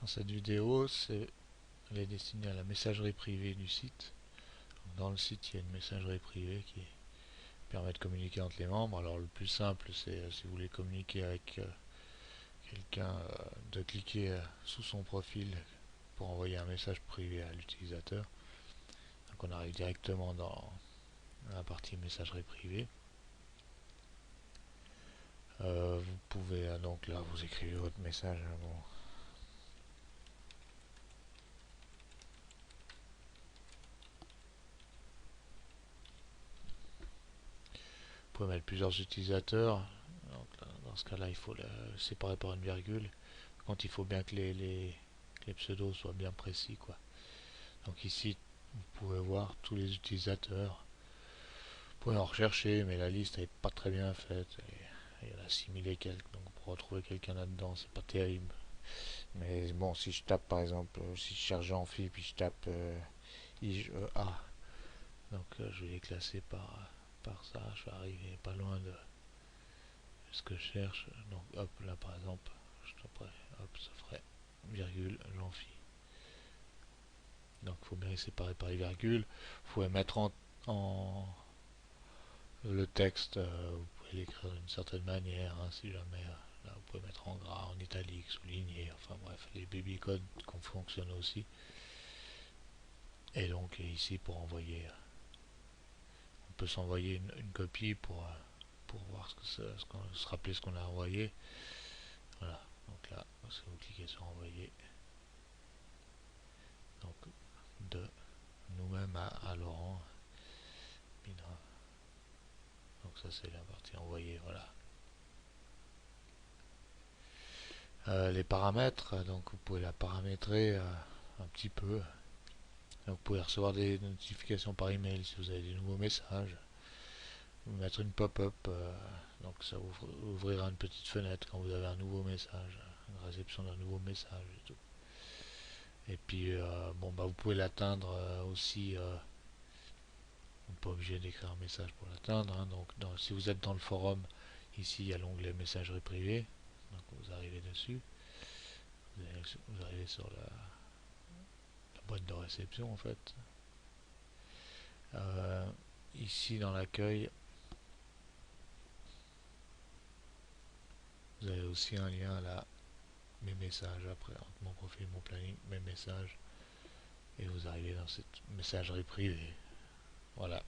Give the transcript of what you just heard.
dans cette vidéo, elle est destinée à la messagerie privée du site. Dans le site, il y a une messagerie privée qui permet de communiquer entre les membres. Alors le plus simple, c'est si vous voulez communiquer avec quelqu'un, de cliquer sous son profil pour envoyer un message privé à l'utilisateur. Donc on arrive directement dans la partie messagerie privée. Vous pouvez donc là vous écrivez votre message. Bon. Vous pouvez mettre plusieurs utilisateurs. Donc là, dans ce cas-là, il faut le séparer par une virgule. Par contre, il faut bien que les pseudos soient bien précis, quoi. Donc ici, vous pouvez voir tous les utilisateurs. Vous pouvez en rechercher, mais la liste n'est pas très bien faite. Il y en a 6000 et quelques, donc pour retrouver quelqu'un là-dedans, c'est pas terrible. Mais bon, si je tape par exemple, si je cherche Jean-Phi, puis je tape IGEA, donc je vais les classer par ça, je vais arriver pas loin de ce que je cherche. Donc hop, là par exemple, je taperai, hop, ça ferait virgule, Jean-Phi. Donc il faut bien les séparer par les virgules. Vous pouvez mettre en le texte, vous pouvez l'écrire d'une certaine manière, hein, si jamais. Là, vous pouvez mettre en gras, en italique, souligné, enfin bref, les baby codes fonctionnent aussi. Et donc ici pour envoyer, on peut s'envoyer une copie pour voir se rappeler ce qu'on a envoyé. Voilà, donc là, si vous cliquez sur envoyer, donc de nous-mêmes à Laurent, donc ça c'est la partie envoyée, voilà. Les paramètres, donc vous pouvez la paramétrer un petit peu. Donc vous pouvez recevoir des notifications par email si vous avez des nouveaux messages. Vous mettre une pop-up, donc ça ouvrira une petite fenêtre quand vous avez un nouveau message, une réception d'un nouveau message et tout. Et puis bon bah vous pouvez l'atteindre aussi. On n'est pas obligé d'écrire un message pour l'atteindre, hein. Donc si vous êtes dans le forum, ici il y a l'onglet messagerie privée. Donc vous arrivez dessus. Vous arrivez sur la boîte de réception en fait. Ici dans l'accueil, vous avez aussi un lien là, mes messages, après entre mon profil, mon planning, mes messages, et vous arrivez dans cette messagerie privée. Voilà.